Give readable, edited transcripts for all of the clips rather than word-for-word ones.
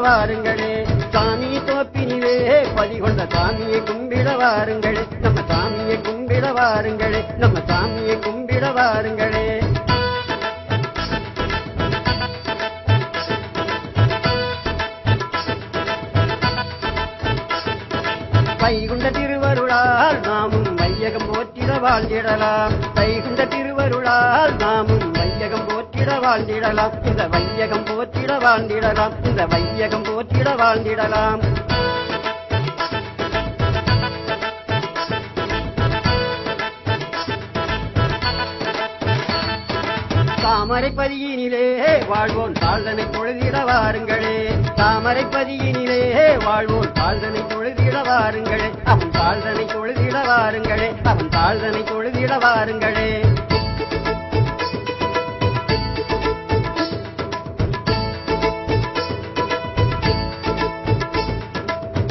வாருங்களே சாமி தோப்பினிலே பதிகொண்ட சாமியை கும்பிட வாருங்களே நம்ம சாமியை கும்பிட வாருங்களே நம்ம சாமியை கும்பிட வாருங்களே வைகுண்ட திருவருளால் நாமும் வையகம் போற்றிட வாழ்ந்திடலாம் வைகுண்ட திருவருளால் நாமும் வையகம் போற்றிட வாழ்ந்திடலாம் இந்த வையகம் போற்றிட வாழ்ந்திடலாம் இந்த வையகம் போற்றிட வாழ்ந்திடலாம் தாமரைப்பதியினிலே வாழ்வோன் தாழ்தனை தொழுதிட வாருங்களே தாமரைப்பதியினிலே வாழ்வோன் தாழ்தனை தொழுதிட வாருங்களே அவன் தாழ்தனை தொழுதிட வாருங்களே அவன் தாழ்தனை தொழுதிட வாருங்களே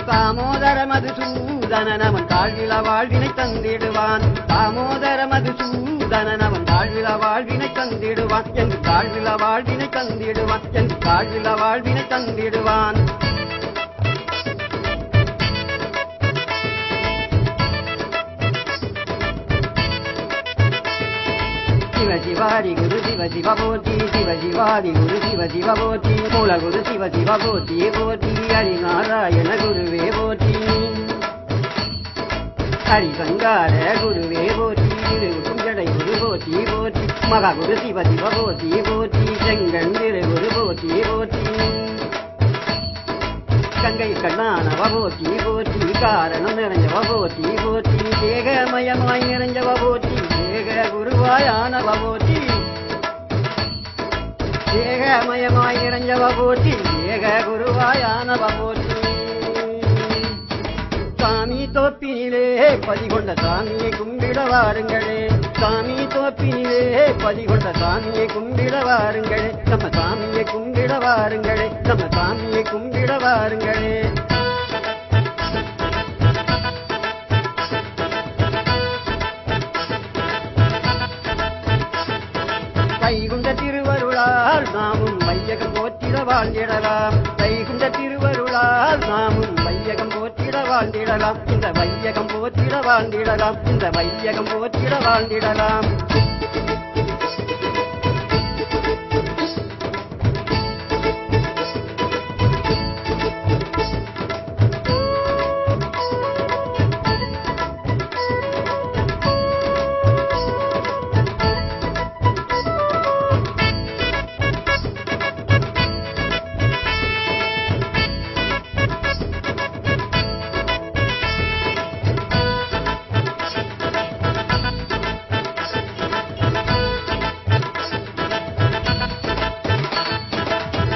தாமோதர மதுசூதனன் அவன் தாழ்வில வாழ்வினை தந்திடுவான் தாமோதர மதுசூதனன் அவன் தாழ்வில வாழ்வினை தந்திடுவான் என்று தாழ்வில வாழ்வினை தந்திடுவான் என்று தாழ்வில வாழ்வினை தந்திடுவான் சிவ சிவாரி குரு சிவ சிவ போற்றி சிவ சிவாரி குரு சிவ சிவ போற்றி மூல குரு சிவ சிவ போற்றி போற்றி ஹரி நாராயண குருவே போற்றி ஹரி சங்கார குருவே போற்றி திருவுக்கும் ஜடை குரு போற்றி போற்றி மகா குரு சிவ சிவ போற்றி போற்றி செங்கண் திரு குரு போற்றி போற்றி கங்கை கண்ணானவ போற்றி போற்றி காரணம் நிறைஞ்சவ போற்றி போற்றி தேகமயமாய் நிறைஞ்சவ போற்றி தேக குருவாயானவ போற்றி தேகமயமாய் நிறைஞ்சவ போற்றி தேக குருவாயானவ போற்றி சாமி தோப்பினிலே பதிகொண்ட சாமியை கும்பிட வாருங்களே சாமி தோப்பினிலே பதிகொண்ட சாமியை கும்பிட வாருங்களே நம்ம சாமியை கும்பிட வாருங்களே நம்ம சாமியை கும்பிட வாருங்களே வைகுண்ட திருவருளால் நாமும் வையகம் போற்றிட வாழ்ந்திடலாம் வைகுண்ட திருவருளால் நாமும் வையகம் போற்றிட வாழ்ந்திடலாம் இந்த வையகம் போற்றிட வாழ்ந்திடலாம் இந்த வையகம் போற்றிட வாழ்ந்திடலாம்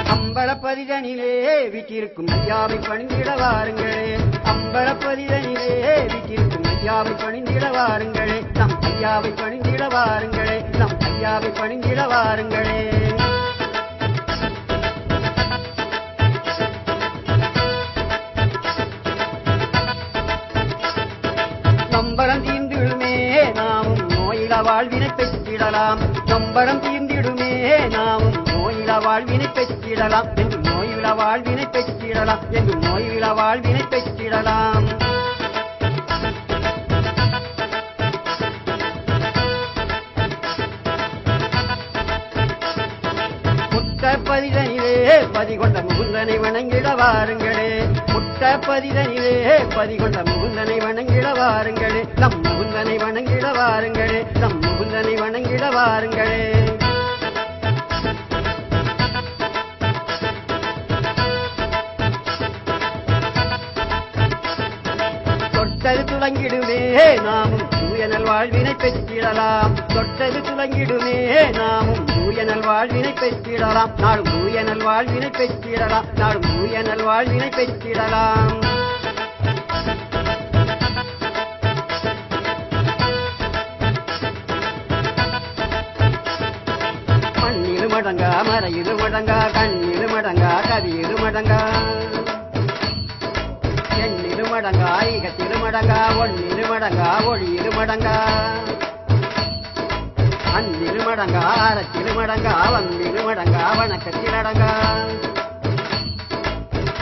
அம்பலப்பதிதனிலே வீட்டிற்கும் ஐயாவை பணிந்திட வாருங்களே அம்பலப்பதிதனிலே வீட்டிற்கும் ஐயாவை பணிந்திட வாருங்களே நம் ஐயாவை பணிந்திட வாருங்களே நம் ஐயாவை பணிந்திட வாருங்களே நம்பரம் தீர்ந்திடுமே நாமும் நோயில வாழ்வினை பெற்றிடலாம் நம்பரம் தீர்ந்திடுமே நாமும் நோயில வாழ்வினை பெற்றிடலாம் என்று நோயில வாழ்வினை பெற்றிடலாம் என்று நோயில வாழ்வினை பெற்றிடலாம் முட்டப்பதிதனிலே பதிகொண்ட முகுந்தனை வணங்கிட வாருங்களே முட்டப்பதிதனிலே பதிகொண்ட முகுந்தனை வணங்கிட வாருங்களே நம் முகுந்தனை வணங்கிட வாருங்களே நம் முகுந்தனை வணங்கிட வாருங்களே தொட்டது துலங்கிடுமே நாமும் தூயனல் வாழ்வினை பெற்றிடலாம் தொட்டது துலங்கிடுமே நாமும் தூயனல் வாழ்வினை பெற்றிடலாம் நாடும் தூயனல் வாழ்வினை பெற்றிடலாம் நாடும் தூயனல் வாழ்வினை பெற்றிடலாம் மண்ணிரு மடங்கா மறையிரு மடங்கா கண்ணிரு மடங்கா கதியிரு மடங்கா எண்ணிரு மடங்கா ஈகத்திரு மடங்கா ஒன்னிரு மடங்கா ஒளியிரு மடங்கா அன்னிரு மடங்கா அறத்திரு மடங்கா வந்திரு மடங்கா வணக்கத்திலடங்கா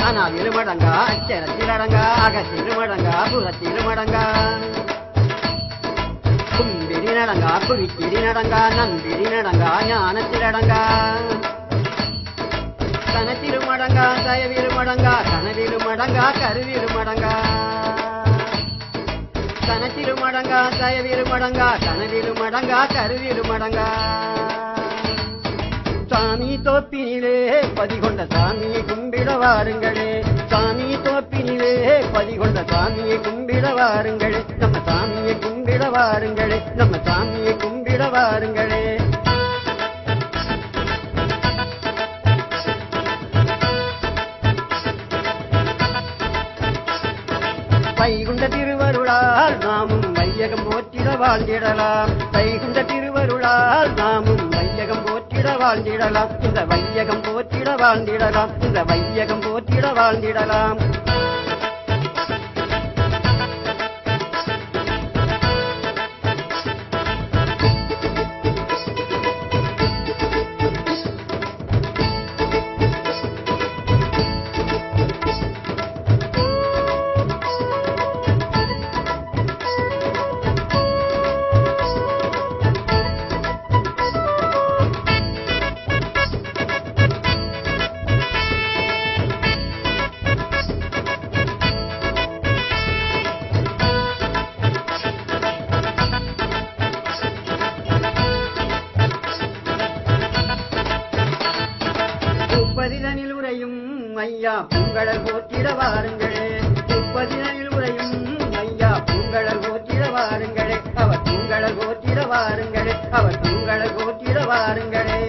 அனாவிலுமடங்கா அச்சரத்திலடங்கா அகத்திலுமடங்கா புறத்திலுமடங்கா கும்பிடி நடங்கா குவித்திடி நடங்கா நம்பிடி நடங்கா ஞானத்திலடங்கா கனத்திலுமடங்கா தயவிலுமடங்கா கனவிலுமடங்கா கருவிலுமடங்கா கனத்திலுமடங்கா தயவிலுமடங்கா கனவிலுமடங்கா கருவிலுமடங்கா சாமி தோப்பினிலே பதிகொண்ட சாமியை கும்பிட வாருங்களே சாமி தோப்பினிலே பதிகொண்ட சாமியை கும்பிட வாருங்களே நம்ம சாமியை கும்பிட வாருங்களே நம்ம சாமியை கும்பிட வாருங்களே வைகுண்ட திருவருளால் நாமும் வையகம் போற்றிட வாழ்ந்திடலாம் வைகுண்ட திருவருளால் நாமும் வையகம் போற்றிட வாழ்ந்திடலாம் இந்த வையகம் போற்றிட வாழ்ந்திடலாம் இந்த வையகம் போற்றிட வாழ்ந்திடலாம் முப்பதினில் உரையும் ஐயா பூங்கழல் போற்றிட வாருங்களே முப்பதினில் உரையும் ஐயா பூங்கழல் போற்றிட வாருங்களே அவர் பூங்கழல் போற்றிட வாருங்களே அவர் பூங்கழல் போற்றிட வாருங்களே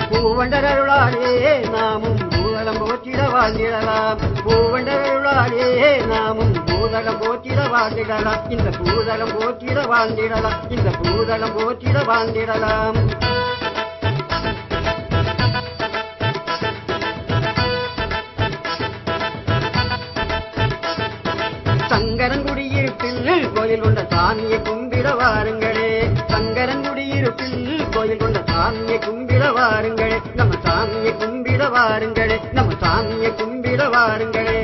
பூவண்டருளாலே நாமும் பூதலம் போற்றிட வாழ்ந்திடலாம் பூவண்டருளாலே நாமும் பூதலம் போற்றிட வாழ்ந்திடலாம் இந்த பூதலம் போற்றிட வாழ்ந்திடலாம் இந்த பூதலம் போற்றிட வாழ்ந்திடலாம் சங்கரன் குடியிருப்பில் கோயில் கொண்ட சாமியை கும்பிட வாருங்களே சங்கரன் குடியிருப்பில் கோயில் கொண்ட சாமியை கும்பிட வாருங்களே நம்ம சாமியை கும்பிட வாருங்களே நம்ம சாமியை கும்பிட வாருங்களே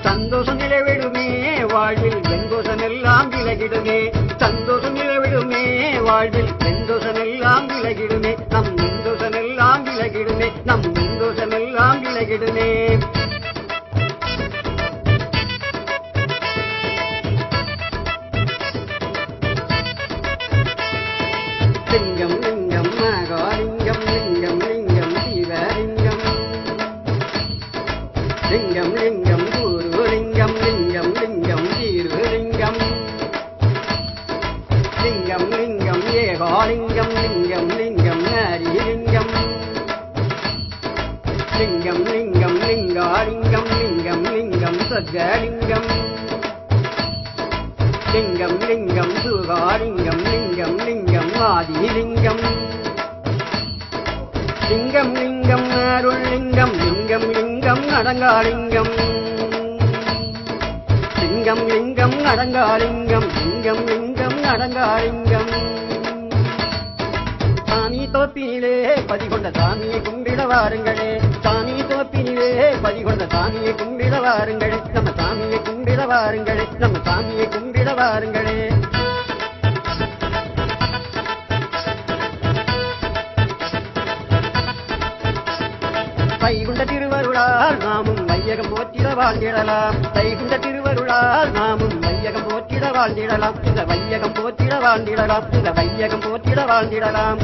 சந்தோஷம் நிலவிடுமே வாழ்வில் வெங்கோசம் எல்லாம் விலகிடுமே சந்தோஷம் நிலவிடுமே வாழ்வில் வெந்தோஷம் எல்லாம் விலகிடுமே நம் வெந்தோஷம் எல்லாம் விலகிடுமே நம் வெந்தோஷம் எல்லாம் விலகிடுமே லிங்கம் லிங்கம் மகாலிங்கம் லிங்கம் லிங்கம் சிவலிங்கம் லிங்கம் லிங்கம் குருலிங்கம் லிங்கம் லிங்கம் தீர்லிங்கம் லிங்கம் லிங்கம் ஏகாலிங்கம் லிங்கம் லிங்கம் ஹரிலிங்கம் லிங்கம் லிங்கம் லிங்காலிங்கம் லிங்கம் லிங்கம் சத்கலிங்கம் லிங்கம் லிங்கம் சுகாலிங்கம் லிங்கம் லிங்கம் ஆதிலிங்கம் லிங்கம் லிங்கம் அருள் லிங்கம் லிங்கம் லிங்கம் அடங்காலிங்கம் லிங்கம் லிங்கம் அடங்காலிங்கம் லிங்கம் லிங்கம் அடங்காலிங்கம் சாமி தோப்பினிலே பதிகொண்ட சாமியை கும்பிட வாருங்களே சாமி தோப்பினிலே பதிகொண்ட சாமியை கும்பிட வாருங்களே நம்ம சாமியை கும்பிட வாருங்களே நம்ம சாமியை கும்பிட வாருங்களே வைகுண்ட திருவருளால் நாமும் வையகம் போற்றிட வாழ்ந்திடலாம் வைகுண்ட திருவருளால் நாமும் வையகம் போற்றிட வாழ்ந்திடலாம் இந்த வையகம் போற்றிட வாழ்ந்திடலாம் இந்த வையகம் போற்றிட வாழ்ந்திடலாம்